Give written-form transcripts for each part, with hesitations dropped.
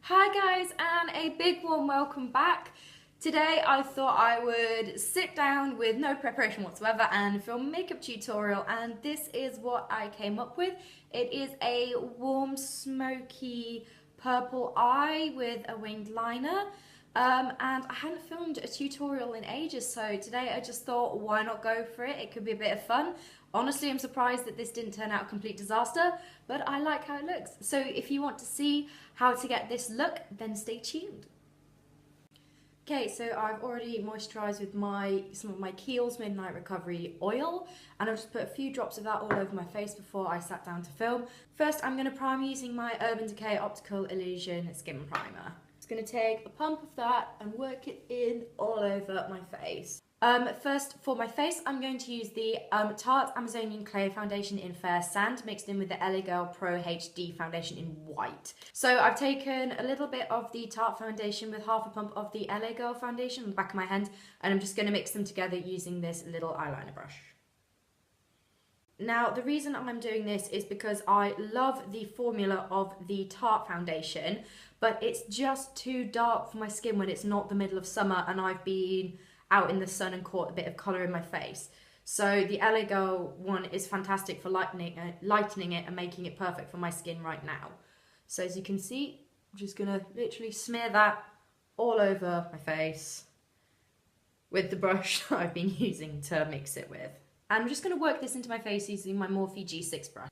Hi guys, and a big warm welcome back. Today I thought I would sit down with no preparation whatsoever and film a makeup tutorial, and this is what I came up with. It is a warm smoky purple eye with a winged liner. And I hadn't filmed a tutorial in ages, so today I just thought, why not go for it? It could be a bit of fun. Honestly, I'm surprised that this didn't turn out a complete disaster, but I like how it looks. So if you want to see how to get this look, then stay tuned. Okay, so I've already moisturised with some of my Kheil's Midnight Recovery oil, and I've just put a few drops of that all over my face before I sat down to film. First, I'm going to prime using my Urban Decay Optical Illusion Skin Primer. Just going to take a pump of that and work it in all over my face. First, for my face, I'm going to use the Tarte Amazonian Clay Foundation in Fair Sand mixed in with the Elle Pro HD Foundation in White. So I've taken a little bit of the Tarte foundation with half a pump of the Elle foundation on the back of my hand, and I'm just going to mix them together using this little eyeliner brush. Now, the reason I'm doing this is because I love the formula of the Tarte foundation, but it's just too dark for my skin when it's not the middle of summer and I've been out in the sun and caught a bit of colour in my face. So the Elle one is fantastic for lightening it and making it perfect for my skin right now. So as you can see, I'm just going to literally smear that all over my face with the brush that I've been using to mix it with. And I'm just going to work this into my face using my Morphe G6 brush.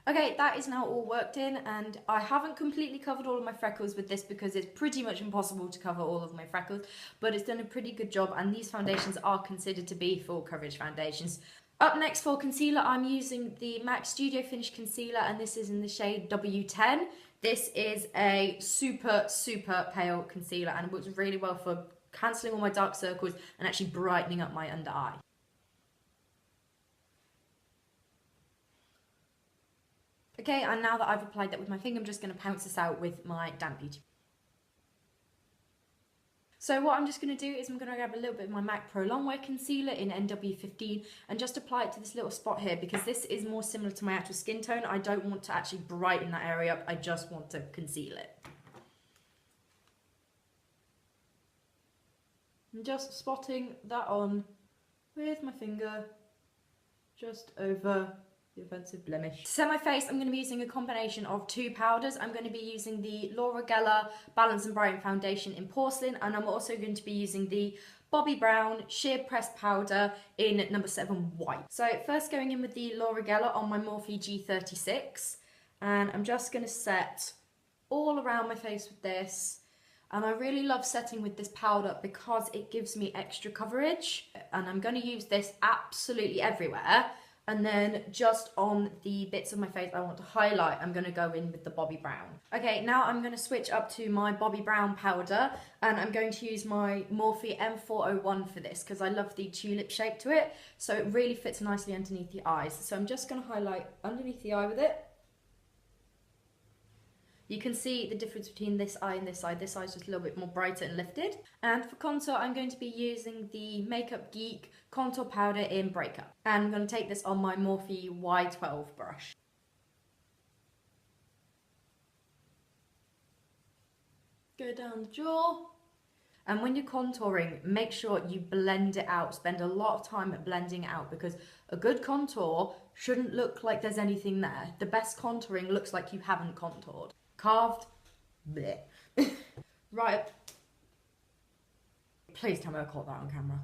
Okay, that is now all worked in, and I haven't completely covered all of my freckles with this because it's pretty much impossible to cover all of my freckles, but it's done a pretty good job, and these foundations are considered to be full coverage foundations. Up next for concealer, I'm using the MAC Studio Finish Concealer, and this is in the shade W10. This is a super, super pale concealer, and it works really well for cancelling all my dark circles and actually brightening up my under eye. Okay, and now that I've applied that with my finger, I'm just going to pounce this out with my damp beauty. So what I'm just going to do is I'm going to grab a little bit of my MAC Pro Longwear Concealer in NW15 and just apply it to this little spot here because this is more similar to my actual skin tone. I don't want to actually brighten that area up, I just want to conceal it. I'm just spotting that on with my finger just over the offensive blemish. To set my face, I'm going to be using a combination of two powders. I'm going to be using the Laura Geller Balance and Brighten Foundation in Porcelain, and I'm also going to be using the Bobbi Brown Sheer Pressed Powder in number 7 White. So first going in with the Laura Geller on my Morphe G36, and I'm just going to set all around my face with this. And I really love setting with this powder because it gives me extra coverage, and I'm going to use this absolutely everywhere. And then just on the bits of my face I want to highlight, I'm going to go in with the Bobbi Brown. Okay, now I'm going to switch up to my Bobbi Brown powder, and I'm going to use my Morphe M401 for this because I love the tulip shape to it, so it really fits nicely underneath the eyes. So I'm just going to highlight underneath the eye with it. You can see the difference between this eye and this eye. This eye is just a little bit more brighter and lifted. And for contour, I'm going to be using the Makeup Geek contour powder in Breakup. And I'm going to take this on my Morphe Y12 brush. Go down the jaw. And when you're contouring, make sure you blend it out. Spend a lot of time at blending it out because a good contour shouldn't look like there's anything there. The best contouring looks like you haven't contoured. Carved, bleh. Right. Please tell me I caught that on camera.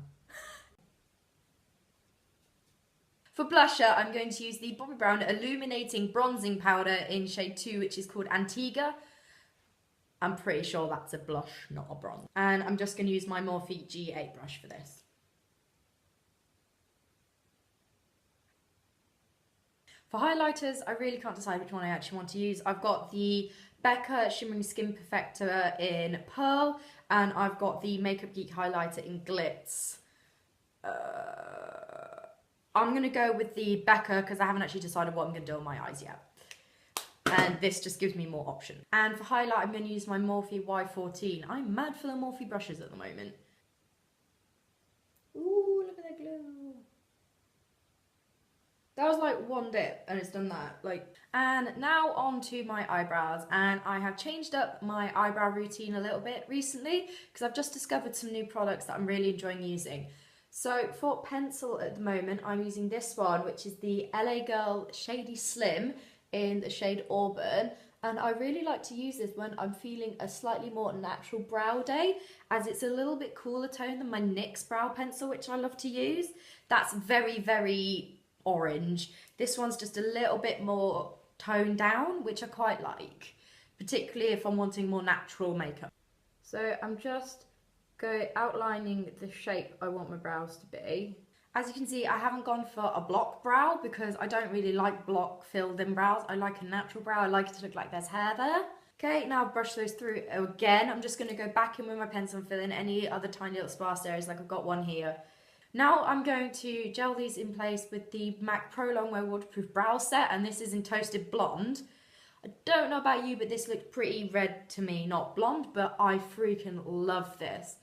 For blusher, I'm going to use the Bobbi Brown Illuminating Bronzing Powder in shade 2, which is called Antigua. I'm pretty sure that's a blush, not a bronze. And I'm just going to use my Morphe G8 brush for this. For highlighters, I really can't decide which one I actually want to use. I've got the BECCA Shimmering Skin Perfector in Pearl, and I've got the Makeup Geek highlighter in Glitz. I'm going to go with the BECCA because I haven't actually decided what I'm going to do on my eyes yet. And this just gives me more options. And for highlight, I'm going to use my Morphe Y14. I'm mad for the Morphe brushes at the moment. Ooh, look at that glow. That was like one dip and it's done that. And now on to my eyebrows, and I have changed up my eyebrow routine a little bit recently because I've just discovered some new products that I'm really enjoying using. So for pencil at the moment, I'm using this one, which is the LA Girl Shady Slim in the shade Auburn. And I really like to use this when I'm feeling a slightly more natural brow day, as it's a little bit cooler tone than my NYX brow pencil, which I love to use. That's very, very orange. This one's just a little bit more toned down, which I quite like, particularly if I'm wanting more natural makeup. So I'm just outlining the shape I want my brows to be. As you can see, I haven't gone for a block brow because I don't really like block filled in brows. I like a natural brow. I like it to look like there's hair there. Okay, now I've brushed those through again. I'm just going to go back in with my pencil and fill in any other tiny little sparse areas, like I've got one here. Now I'm going to gel these in place with the M.A.C Pro Longwear Waterproof Brow Set, and this is in Toasted Blonde. I don't know about you, but this looks pretty red to me, not blonde, but I freaking love this.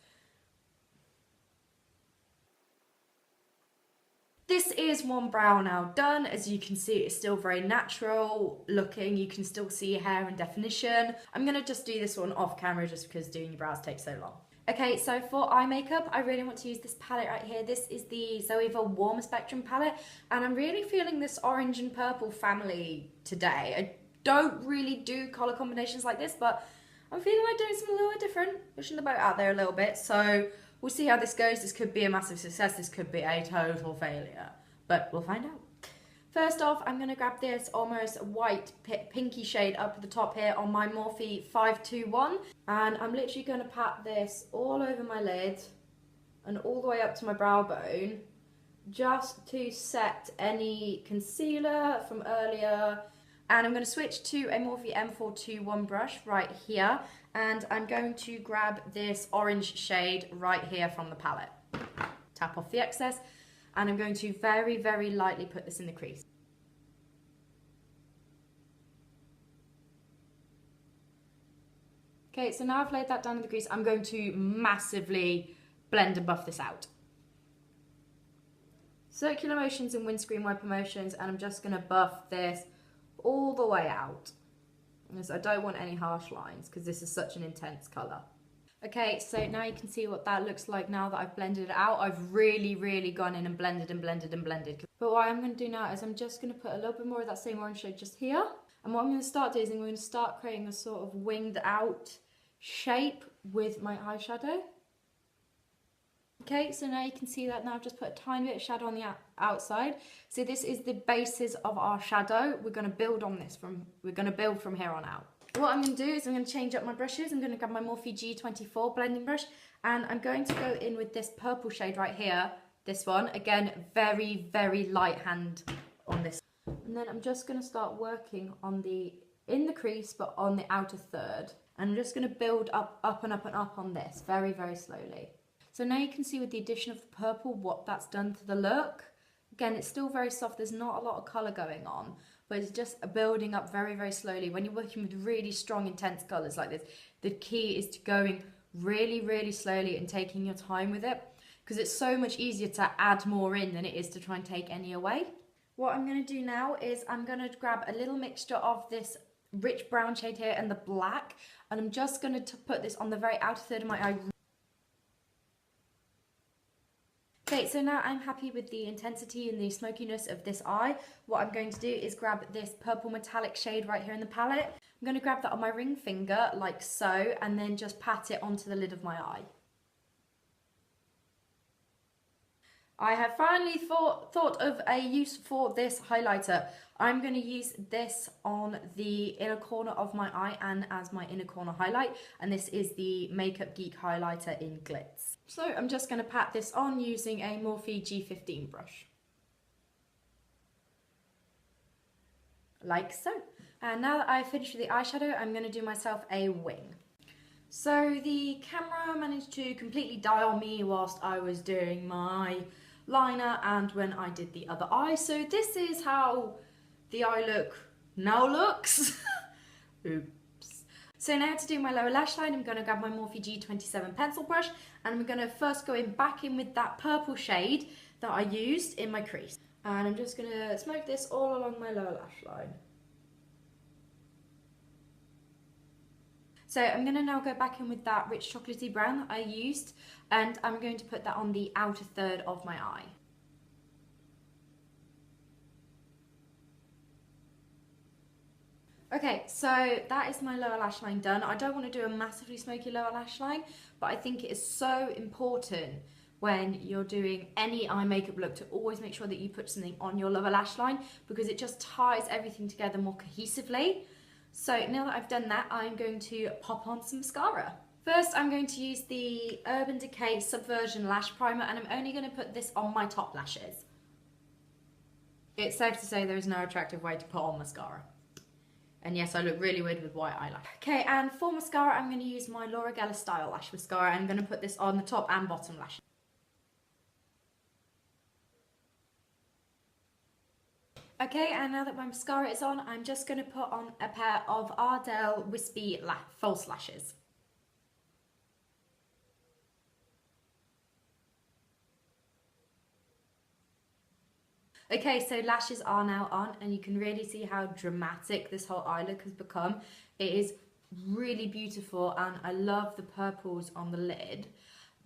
This is one brow now done. As you can see, it's still very natural looking. You can still see hair and definition. I'm going to just do this one off camera just because doing your brows takes so long. Okay, so for eye makeup, I really want to use this palette right here. This is the Zoeva Warm Spectrum palette, and I'm really feeling this orange and purple family today. I don't really do colour combinations like this, but I'm feeling like doing something a little bit different, pushing the boat out there a little bit. So we'll see how this goes. This could be a massive success. This could be a total failure, but we'll find out. First off, I'm going to grab this almost white pinky shade up at the top here on my Morphe 521, and I'm literally going to pat this all over my lid and all the way up to my brow bone, just to set any concealer from earlier. And I'm going to switch to a Morphe M421 brush right here, and I'm going to grab this orange shade right here from the palette. Tap off the excess, and I'm going to very, very lightly put this in the crease. Okay, so now I've laid that down in the crease, I'm going to massively blend and buff this out. Circular motions and windscreen wiper motions, and I'm just going to buff this all the way out. Because I don't want any harsh lines because this is such an intense colour. Okay, so now you can see what that looks like now that I've blended it out. I've really, really gone in and blended and blended and blended. But what I'm going to do now is I'm just going to put a little bit more of that same orange shade just here. And what I'm going to start doing is I'm going to start creating a sort of winged out shape with my eyeshadow. Okay, so now you can see that now I've just put a tiny bit of shadow on the outside. So this is the basis of our shadow. We're going to build on this we're going to build from here on out. What I'm going to do is I'm going to change up my brushes. I'm going to grab my Morphe G24 blending brush, and I'm going to go in with this purple shade right here. This one, again, very, very light hand on this. And then I'm just going to start working on in the crease, but on the outer third. And I'm just going to build up and up and up on this very, very slowly. So now you can see with the addition of the purple what that's done to the look. Again, it's still very soft, there's not a lot of colour going on, but it's just building up very, very slowly. When you're working with really strong, intense colours like this, the key is to going really, really slowly and taking your time with it, because it's so much easier to add more in than it is to try and take any away. What I'm going to do now is I'm going to grab a little mixture of this rich brown shade here and the black, and I'm just going to put this on the very outer third of my eye. Okay, so now I'm happy with the intensity and the smokiness of this eye. What I'm going to do is grab this purple metallic shade right here in the palette. I'm going to grab that on my ring finger, like so, and then just pat it onto the lid of my eye. I have finally thought of a use for this highlighter. I'm going to use this on the inner corner of my eye and as my inner corner highlight, and this is the Makeup Geek highlighter in Glitz. So I'm just going to pat this on using a Morphe G15 brush. Like so. And now that I've finished with the eyeshadow, I'm going to do myself a wing. So the camera managed to completely die on me whilst I was doing my liner and when I did the other eye. So this is how the eye look now looks. Oops. So now to do my lower lash line, I'm going to grab my Morphe G27 pencil brush, and I'm going to first go back in with that purple shade that I used in my crease. And I'm just going to smoke this all along my lower lash line. So I'm going to now go back in with that rich chocolatey brown that I used, and I'm going to put that on the outer third of my eye. Okay, so that is my lower lash line done. I don't want to do a massively smoky lower lash line, but I think it is so important when you're doing any eye makeup look to always make sure that you put something on your lower lash line, because it just ties everything together more cohesively. So now that I've done that, I'm going to pop on some mascara. First, I'm going to use the Urban Decay Subversion Lash Primer, and I'm only going to put this on my top lashes. It's safe to say there is no attractive way to put on mascara. And yes, I look really weird with white eyelash. Okay, and for mascara, I'm going to use my STYLELash mascara. I'm going to put this on the top and bottom lashes. Okay, and now that my mascara is on, I'm just going to put on a pair of Ardell Wispy false lashes. Okay, so lashes are now on, and you can really see how dramatic this whole eye look has become. It is really beautiful, and I love the purples on the lid,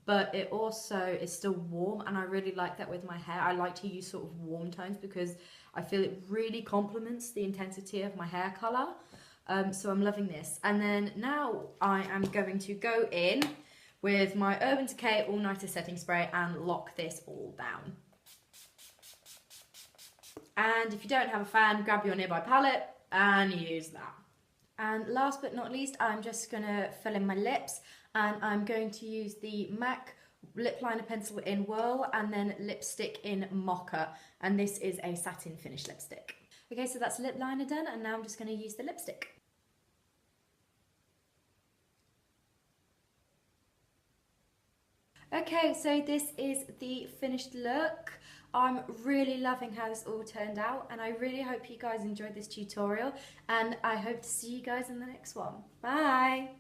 but it also is still warm, and I really like that with my hair. I like to use sort of warm tones because I feel it really complements the intensity of my hair colour. So I'm loving this. And then now I am going to go in with my Urban Decay All Nighter Setting Spray and lock this all down. And if you don't have a fan, grab your nearby palette and use that. And last but not least, I'm just going to fill in my lips, and I'm going to use the M.A.C lip liner pencil in Whirl and then lipstick in Mocha, and this is a satin finish lipstick. Okay, so that's lip liner done, and now I'm just going to use the lipstick. Okay, so this is the finished look. I'm really loving how this all turned out, and I really hope you guys enjoyed this tutorial, and I hope to see you guys in the next one. Bye!